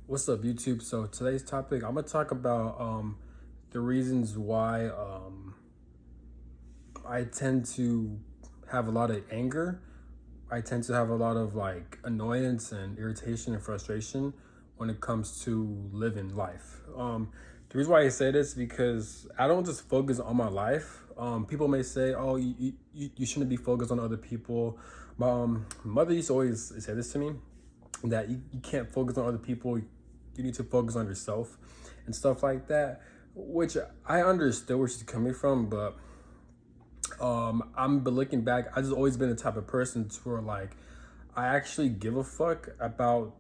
What's up, YouTube? So today's topic, I'm gonna talk about the reasons why I tend to have a lot of anger. I tend to have a lot of like annoyance and irritation and frustration when it comes to living life. The reason why I say this is because I don't just focus on my life. People may say, "Oh, you shouldn't be focused on other people." My mother used to always say this to me, that you can't focus on other people. You need to focus on yourself and stuff like that, which I understood where she's coming from. But but looking back, I just always been the type of person to where like I actually give a fuck about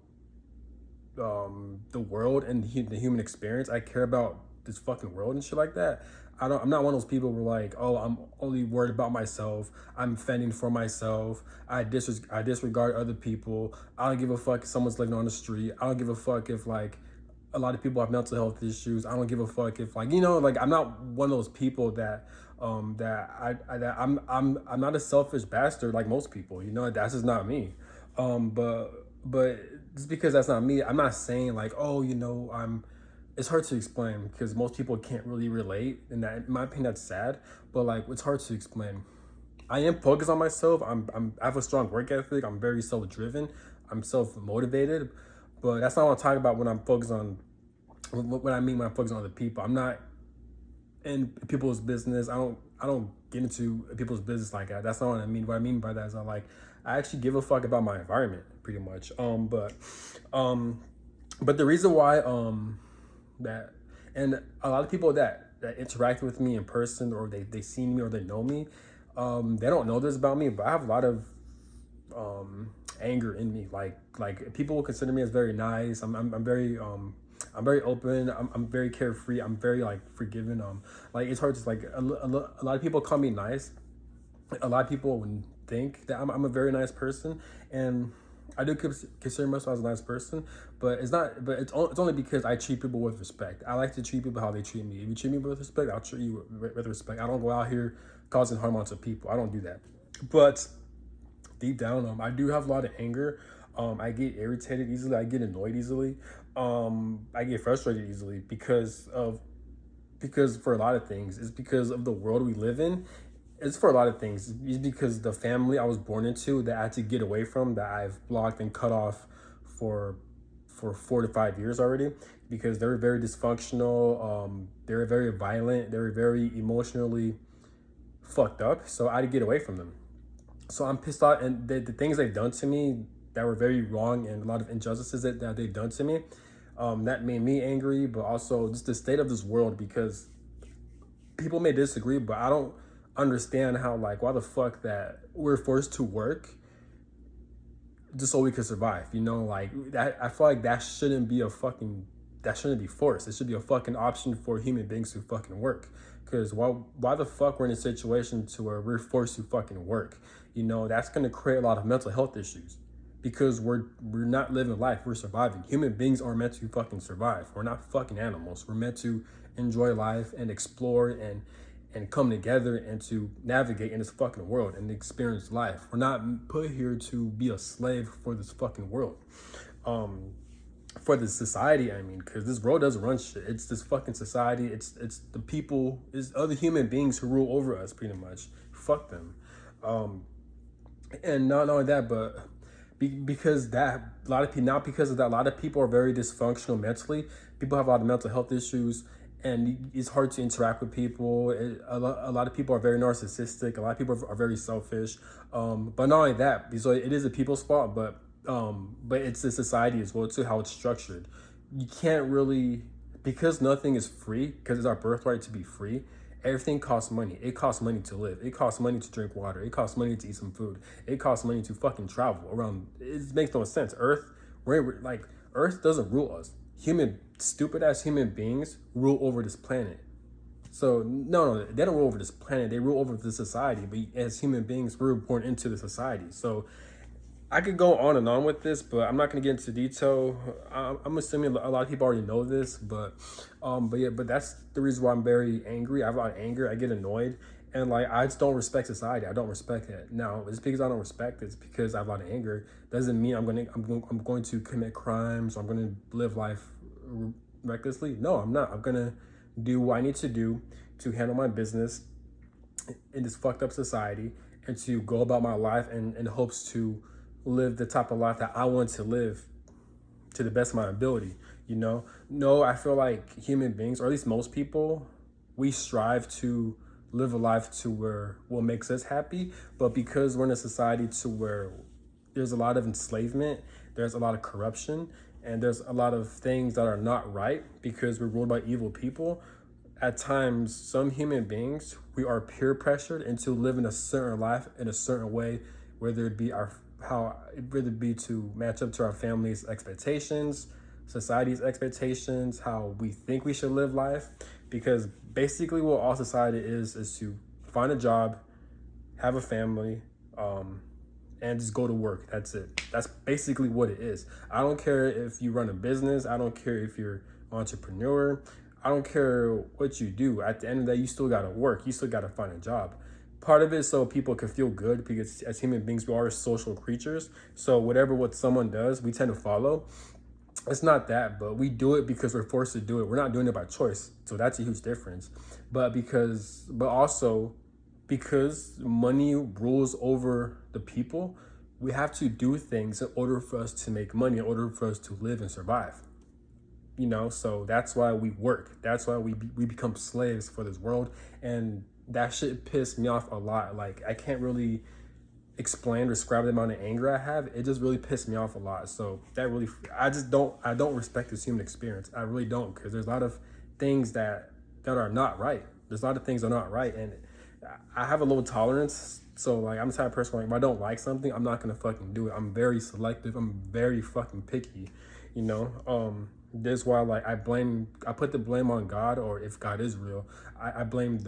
the world and the human experience. I care about this fucking world and shit like that. I'm not one of those people who are like, oh, I'm only worried about myself. I'm fending for myself. I disregard other people. I don't give a fuck if someone's living on the street. I don't give a fuck if like a lot of people have mental health issues. I don't give a fuck if like, like I'm not one of those people that I'm not a selfish bastard like most people. That's just not me. But just because that's not me, I'm not saying like, oh, I'm it's hard to explain because most people can't really relate, and that, in my opinion, that's sad. But like, it's hard to explain. I am focused on myself. I have a strong work ethic. I'm very self-driven. I'm self-motivated. But that's not what I'm talking about when I'm focused on what I mean when I'm focused on other people. I'm not in people's business. I don't get into people's business like that. That's not what I mean. What I mean by that is I actually give a fuck about my environment pretty much. Um but the reason why that and a lot of people that interact with me in person, or they see me or they know me, they don't know this about me, but I have a lot of anger in me. Like people will consider me as very nice. I'm very open. I'm very carefree. I'm very like forgiving. Like it's hard to like a lot of people call me nice. A lot of people would think that I'm a very nice person, and I do consider myself as a nice person. But it's not. But it's only because I treat people with respect. I like to treat people how they treat me. If you treat me with respect, I'll treat you with respect. I don't go out here causing harm onto people. I don't do that. But deep down, I do have a lot of anger. I get irritated easily. I get annoyed easily. I get frustrated easily because for a lot of things, it's because of the world we live in. It's for a lot of things. It's because the family I was born into that I had to get away from, that I've blocked and cut off for 4 to 5 years already, because they were very dysfunctional. They were very violent. They were very emotionally fucked up. So I had to get away from them. So I'm pissed off, and the things they've done to me that were very wrong, and a lot of injustices that they've done to me, that made me angry. But also just the state of this world, because people may disagree, but I don't understand how, like, why the fuck that we're forced to work just so we could survive. Like that. I feel like that shouldn't be forced. It should be a fucking option for human beings to fucking work. Because why the fuck we're in a situation to where we're forced to fucking work? That's gonna create a lot of mental health issues, because we're not living life. We're surviving. Human beings are meant to fucking survive. We're not fucking animals. We're meant to enjoy life and explore and come together and to navigate in this fucking world and experience life. We're not put here to be a slave for this fucking world. For the society, I mean, because this world doesn't run shit. It's this fucking society. It's the people, it's other human beings who rule over us pretty much. Fuck them. And not only that, but because that a lot of people, not because of that, a lot of people are very dysfunctional mentally. People have a lot of mental health issues, and it's hard to interact with people. A lot of people are very narcissistic. A lot of people are very selfish. But not only that, so it is a people's fault, but it's the society as well too, how it's structured. You can't really, because nothing is free, because it's our birthright to be free. Everything costs money. It costs money to live. It costs money to drink water. It costs money to eat some food. It costs money to fucking travel around. It makes no sense. We're like, Earth doesn't rule us. Stupid ass human beings rule over this planet. So no, they don't rule over this planet. They rule over the society. But as human beings, we're born into the society. So I could go on and on with this, but I'm not going to get into detail. I'm assuming a lot of people already know this, but yeah, but that's the reason why I'm very angry. I have a lot of anger. I get annoyed, And like I just don't respect society. I don't respect it. Now, just because I don't respect it, it's because I have a lot of anger. Doesn't mean I'm going to commit crimes. Or I'm going to live life recklessly. No, I'm not. I'm gonna do what I need to do to handle my business in this fucked up society, and to go about my life in hopes to live the type of life that I want to live to the best of my ability. You know, no, I feel like human beings, or at least most people, we strive to live a life to where what makes us happy. But because we're in a society to where there's a lot of enslavement, there's a lot of corruption, and there's a lot of things that are not right because we're ruled by evil people. At times, some human beings, we are peer pressured into living a certain life in a certain way, whether it be whether it be to match up to our family's expectations, society's expectations, how we think we should live life. Because basically, what all society is to find a job, have a family, and just go to work. That's it. That's basically what it is. I don't care if you run a business. I don't care if you're an entrepreneur. I don't care what you do. At the end of the day, you still gotta work. You still gotta find a job. Part of it is so people can feel good, because as human beings, we are social creatures. So what someone does, we tend to follow. It's not that, but we do it because we're forced to do it. We're not doing it by choice. So that's a huge difference. But also because money rules over the people, we have to do things in order for us to make money, in order for us to live and survive. You know, so that's why we work. That's why we become slaves for this world. And that shit pissed me off a lot. Like, I can't really describe the amount of anger I have. It just really pissed me off a lot. So that really, I don't respect this human experience. I really don't, because there's a lot of things that are not right. There's a lot of things that are not right. And I have a low tolerance. So like, I'm the type of person, like, if I don't like something, I'm not gonna fucking do it. I'm very selective. I'm very fucking picky, you know? This is why, like, I put the blame on God, or if God is real, I blame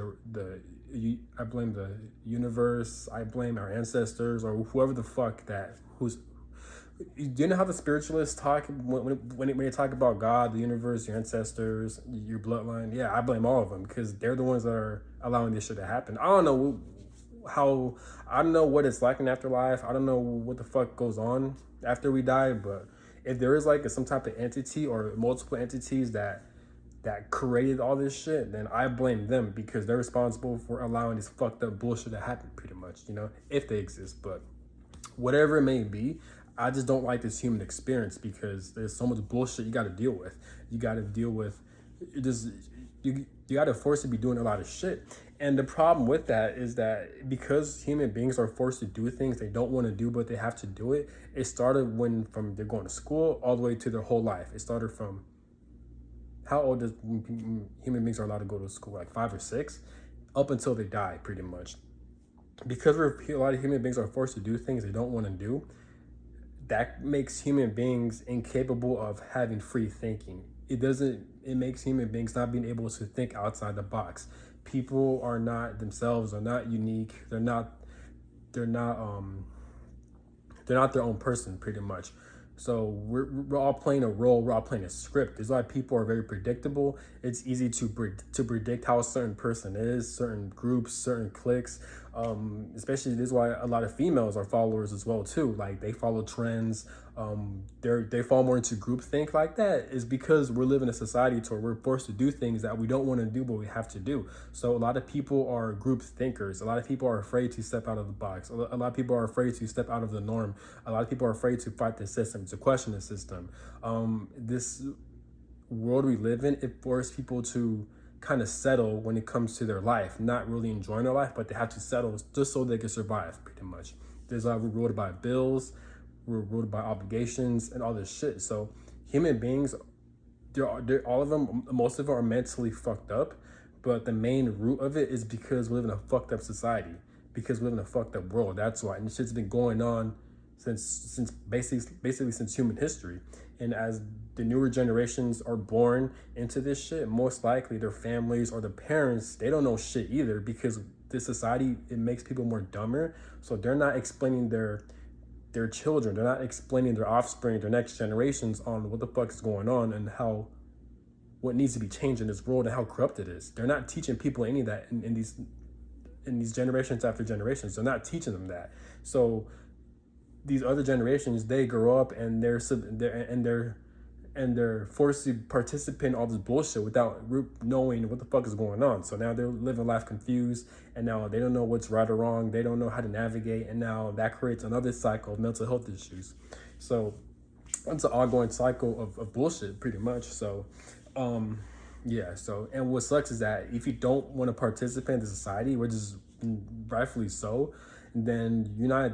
I blame the universe. I blame our ancestors, or whoever the fuck do you know how the spiritualists talk when they talk about God, the universe, your ancestors, your bloodline? Yeah, I blame all of them, because they're the ones that are allowing this shit to happen. I don't know what it's like in afterlife. I don't know what the fuck goes on after we die, but if there is like some type of entity or multiple entities that created all this shit, then I blame them, because they're responsible for allowing this fucked up bullshit to happen, pretty much, you know, if they exist. But whatever it may be, I just don't like this human experience, because there's so much bullshit you got to deal with. You got to deal with you got to force to be doing a lot of shit. And the problem with that is that because human beings are forced to do things they don't want to do, but they have to do it. It started from they're going to school all the way to their whole life. It started from how old does human beings are allowed to go to school? Like 5 or 6, up until they die, pretty much. Because a lot of human beings are forced to do things they don't want to do, that makes human beings incapable of having free thinking. It makes human beings not being able to think outside the box. People are not themselves, are not unique. They're not their own person, pretty much. So we're all playing a role. We're all playing a script. There's a lot of people are very predictable. It's easy to predict how a certain person is, certain groups, certain cliques. Especially this is why a lot of females are followers as well too. Like, they follow trends. They fall more into groupthink like that. Is because we're living in a society to where we're forced to do things that we don't want to do, but we have to do. So a lot of people are group thinkers. A lot of people are afraid to step out of the box. A lot of people are afraid to step out of the norm. A lot of people are afraid to fight the system, to question the system. This world we live in, it forces people to kind of settle when it comes to their life, not really enjoying their life, but they have to settle just so they can survive, pretty much. We're ruled by bills, we're ruled by obligations, and all this shit. So human beings, all of them, most of them are mentally fucked up, but the main root of it is because we live in a fucked up society, because we live in a fucked up world. That's why. And this shit's been going on since basically since human history. And as the newer generations are born into this shit, most likely their families or their parents, they don't know shit either, because this society, it makes people more dumber. So they're not explaining their children, they're not explaining their offspring, their next generations, on what the fuck is going on and what needs to be changed in this world and how corrupt it is. They're not teaching people any of that in in these generations after generations. They're not teaching them that. So these other generations, they grow up and they're forced to participate in all this bullshit without knowing what the fuck is going on. So now they're living life confused, and now they don't know what's right or wrong. They don't know how to navigate, and now that creates another cycle of mental health issues. So it's an ongoing cycle of bullshit, pretty much. So yeah, so, and what sucks is that if you don't want to participate in the society, which is rightfully so, then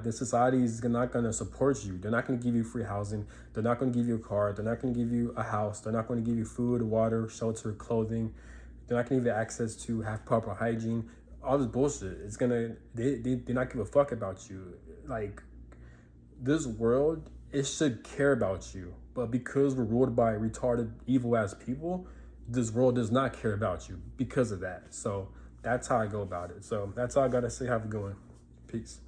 the society is not going to support you. They're not going to give you free housing. They're not going to give you a car. They're not going to give you a house. They're not going to give you food, water, shelter, clothing. They're not going to give you access to have proper hygiene. All this bullshit. It's going to, they not give a fuck about you. Like, this world, it should care about you. But because we're ruled by retarded, evil ass people, this world does not care about you because of that. So that's how I go about it. So that's all I got to say. Have a good one. Peace.